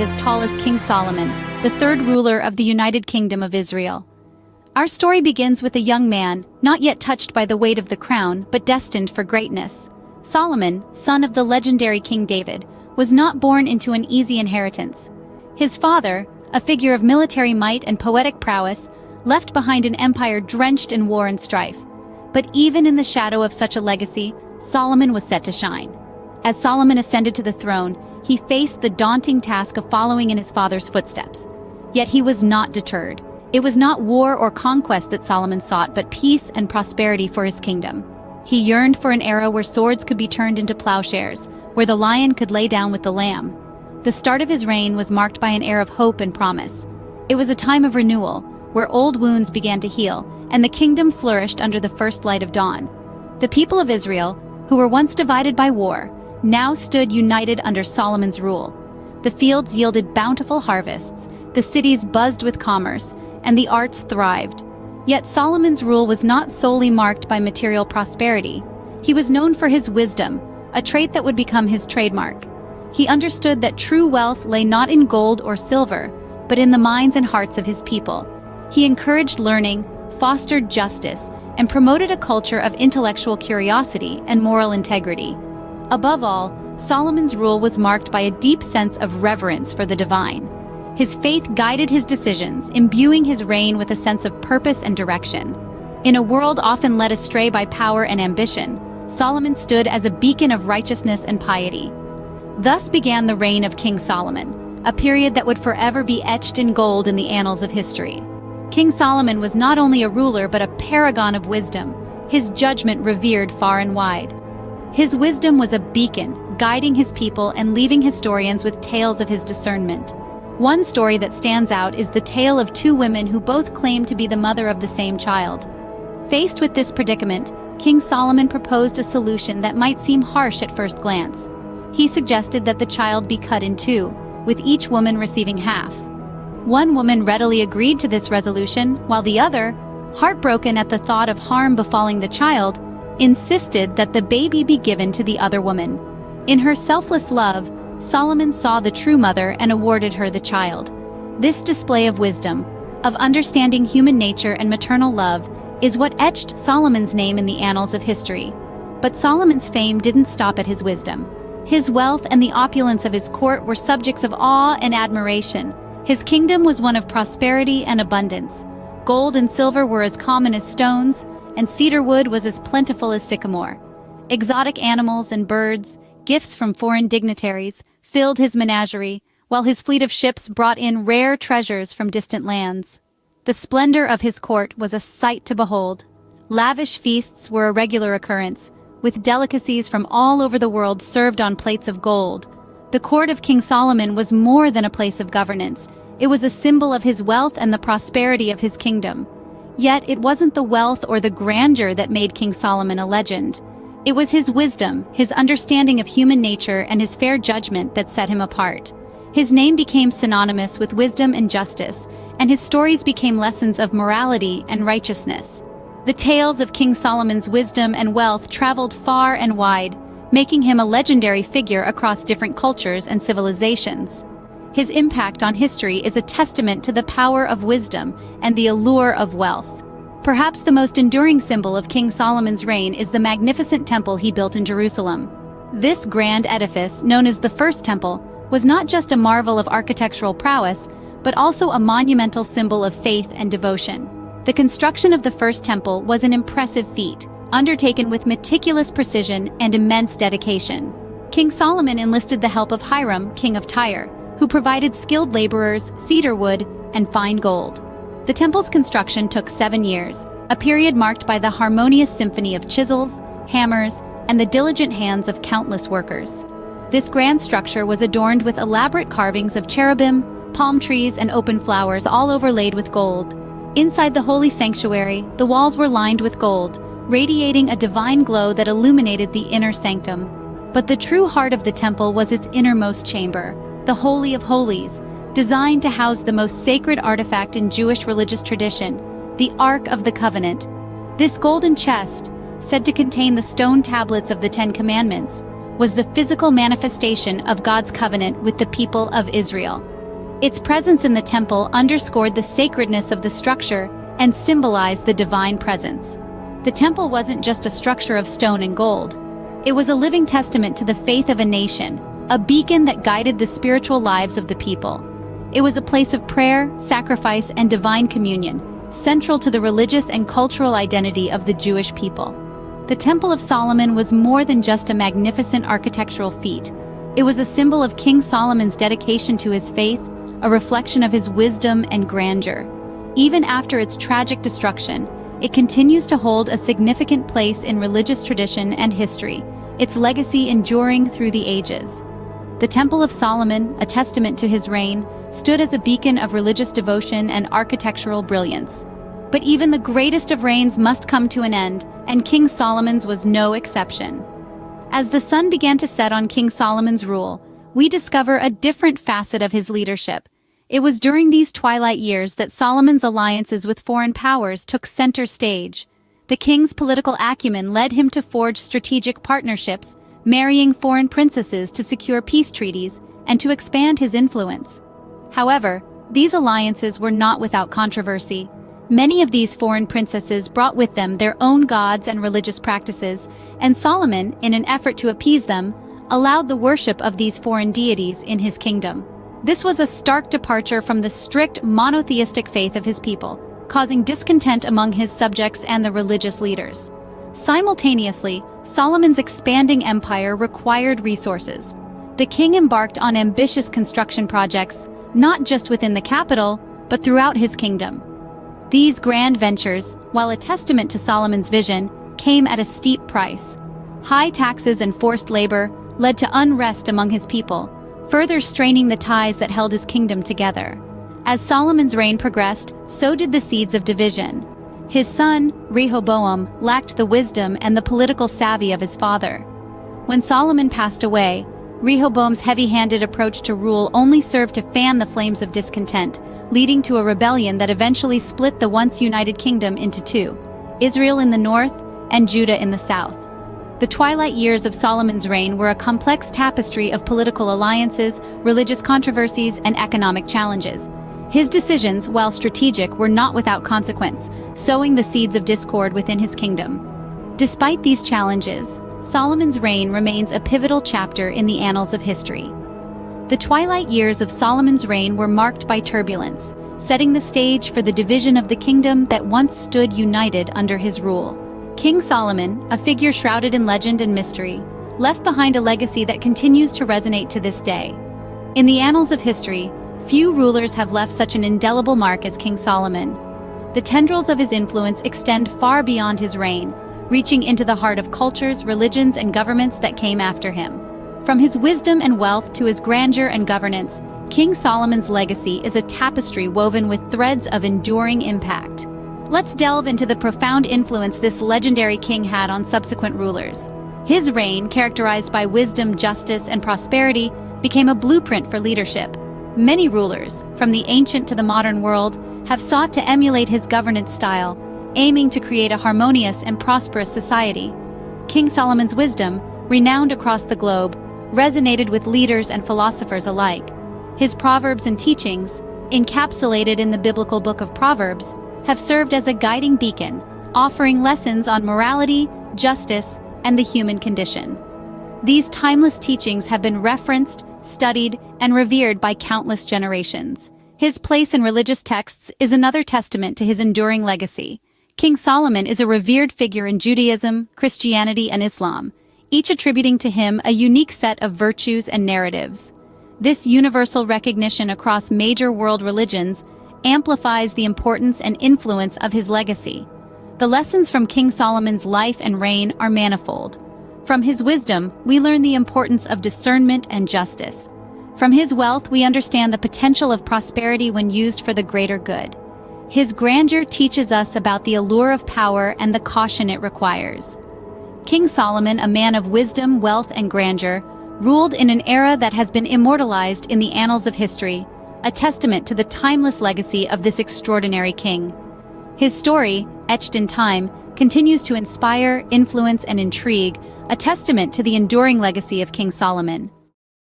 stand as tall as King Solomon, the third ruler of the United Kingdom of Israel. Our story begins with a young man, not yet touched by the weight of the crown, but destined for greatness. Solomon, son of the legendary King David, was not born into an easy inheritance. His father, a figure of military might and poetic prowess, left behind an empire drenched in war and strife. But even in the shadow of such a legacy, Solomon was set to shine. As Solomon ascended to the throne, he faced the daunting task of following in his father's footsteps. Yet he was not deterred. It was not war or conquest that Solomon sought, but peace and prosperity for his kingdom. He yearned for an era where swords could be turned into plowshares, where the lion could lay down with the lamb. The start of his reign was marked by an air of hope and promise. It was a time of renewal, where old wounds began to heal, and the kingdom flourished under the first light of dawn. The people of Israel, who were once divided by war, now stood united under Solomon's rule. The fields yielded bountiful harvests, the cities buzzed with commerce, and the arts thrived. Yet Solomon's rule was not solely marked by material prosperity. He was known for his wisdom, a trait that would become his trademark. He understood that true wealth lay not in gold or silver, but in the minds and hearts of his people. He encouraged learning, fostered justice, and promoted a culture of intellectual curiosity and moral integrity. Above all, Solomon's rule was marked by a deep sense of reverence for the divine. His faith guided his decisions, imbuing his reign with a sense of purpose and direction. In a world often led astray by power and ambition, Solomon stood as a beacon of righteousness and piety. Thus began the reign of King Solomon, a period that would forever be etched in gold in the annals of history. King Solomon was not only a ruler but a paragon of wisdom, his judgment revered far and wide. His wisdom was a beacon, guiding his people and leaving historians with tales of his discernment. One story that stands out is the tale of two women who both claimed to be the mother of the same child. Faced with this predicament, King Solomon proposed a solution that might seem harsh at first glance. He suggested that the child be cut in two, with each woman receiving half. One woman readily agreed to this resolution, while the other, heartbroken at the thought of harm befalling the child, insisted that the baby be given to the other woman. In her selfless love, Solomon saw the true mother and awarded her the child. This display of wisdom, of understanding human nature and maternal love, is what etched Solomon's name in the annals of history. But Solomon's fame didn't stop at his wisdom. His wealth and the opulence of his court were subjects of awe and admiration. His kingdom was one of prosperity and abundance. Gold and silver were as common as stones, and cedar wood was as plentiful as sycamore. Exotic animals and birds, gifts from foreign dignitaries, filled his menagerie, while his fleet of ships brought in rare treasures from distant lands. The splendor of his court was a sight to behold. Lavish feasts were a regular occurrence, with delicacies from all over the world served on plates of gold. The court of King Solomon was more than a place of governance. It was a symbol of his wealth and the prosperity of his kingdom. Yet it wasn't the wealth or the grandeur that made King Solomon a legend. It was his wisdom, his understanding of human nature, and his fair judgment that set him apart. His name became synonymous with wisdom and justice, and his stories became lessons of morality and righteousness. The tales of King Solomon's wisdom and wealth traveled far and wide, making him a legendary figure across different cultures and civilizations. His impact on history is a testament to the power of wisdom and the allure of wealth. Perhaps the most enduring symbol of King Solomon's reign is the magnificent temple he built in Jerusalem. This grand edifice, known as the First Temple, was not just a marvel of architectural prowess, but also a monumental symbol of faith and devotion. The construction of the First Temple was an impressive feat, undertaken with meticulous precision and immense dedication. King Solomon enlisted the help of Hiram, king of Tyre, who provided skilled laborers, cedar wood, and fine gold. The temple's construction took 7 years, a period marked by the harmonious symphony of chisels, hammers, and the diligent hands of countless workers. This grand structure was adorned with elaborate carvings of cherubim, palm trees, and open flowers, all overlaid with gold. Inside the holy sanctuary, the walls were lined with gold, radiating a divine glow that illuminated the inner sanctum. But the true heart of the temple was its innermost chamber, the Holy of Holies, designed to house the most sacred artifact in Jewish religious tradition, the Ark of the Covenant. This golden chest, said to contain the stone tablets of the Ten Commandments, was the physical manifestation of God's covenant with the people of Israel. Its presence in the temple underscored the sacredness of the structure and symbolized the divine presence. The temple wasn't just a structure of stone and gold. It was a living testament to the faith of a nation, a beacon that guided the spiritual lives of the people. It was a place of prayer, sacrifice, and divine communion, central to the religious and cultural identity of the Jewish people. The Temple of Solomon was more than just a magnificent architectural feat. It was a symbol of King Solomon's dedication to his faith, a reflection of his wisdom and grandeur. Even after its tragic destruction, it continues to hold a significant place in religious tradition and history, its legacy enduring through the ages. The Temple of Solomon, a testament to his reign, stood as a beacon of religious devotion and architectural brilliance. But even the greatest of reigns must come to an end, and King Solomon's was no exception. As the sun began to set on King Solomon's rule, we discover a different facet of his leadership. It was during these twilight years that Solomon's alliances with foreign powers took center stage. The king's political acumen led him to forge strategic partnerships, marrying foreign princesses to secure peace treaties and to expand his influence. However, these alliances were not without controversy. Many of these foreign princesses brought with them their own gods and religious practices, and Solomon, in an effort to appease them, allowed the worship of these foreign deities in his kingdom. This was a stark departure from the strict monotheistic faith of his people, causing discontent among his subjects and the religious leaders. Simultaneously, Solomon's expanding empire required resources. The king embarked on ambitious construction projects, not just within the capital, but throughout his kingdom. These grand ventures, while a testament to Solomon's vision, came at a steep price. High taxes and forced labor led to unrest among his people, further straining the ties that held his kingdom together. As Solomon's reign progressed, so did the seeds of division. His son, Rehoboam, lacked the wisdom and the political savvy of his father. When Solomon passed away, Rehoboam's heavy-handed approach to rule only served to fan the flames of discontent, leading to a rebellion that eventually split the once united kingdom into two: Israel in the north and Judah in the south. The twilight years of Solomon's reign were a complex tapestry of political alliances, religious controversies, and economic challenges. His decisions, while strategic, were not without consequence, sowing the seeds of discord within his kingdom. Despite these challenges, Solomon's reign remains a pivotal chapter in the annals of history. The twilight years of Solomon's reign were marked by turbulence, setting the stage for the division of the kingdom that once stood united under his rule. King Solomon, a figure shrouded in legend and mystery, left behind a legacy that continues to resonate to this day. In the annals of history, few rulers have left such an indelible mark as King Solomon. The tendrils of his influence extend far beyond his reign, reaching into the heart of cultures, religions, and governments that came after him. From his wisdom and wealth to his grandeur and governance, King Solomon's legacy is a tapestry woven with threads of enduring impact. Let's delve into the profound influence this legendary king had on subsequent rulers. His reign, characterized by wisdom, justice, and prosperity, became a blueprint for leadership. Many rulers, from the ancient to the modern world, have sought to emulate his governance style, aiming to create a harmonious and prosperous society. King Solomon's wisdom, renowned across the globe, resonated with leaders and philosophers alike. His proverbs and teachings, encapsulated in the biblical book of Proverbs, have served as a guiding beacon, offering lessons on morality, justice, and the human condition. These timeless teachings have been referenced, studied, and revered by countless generations. His place in religious texts is another testament to his enduring legacy. King Solomon is a revered figure in Judaism, Christianity, and Islam, each attributing to him a unique set of virtues and narratives. This universal recognition across major world religions amplifies the importance and influence of his legacy. The lessons from King Solomon's life and reign are manifold. From his wisdom, we learn the importance of discernment and justice. From his wealth, we understand the potential of prosperity when used for the greater good. His grandeur teaches us about the allure of power and the caution it requires. King Solomon, a man of wisdom, wealth, and grandeur, ruled in an era that has been immortalized in the annals of history, a testament to the timeless legacy of this extraordinary king. His story, etched in time, continues to inspire, influence, and intrigue, a testament to the enduring legacy of King Solomon.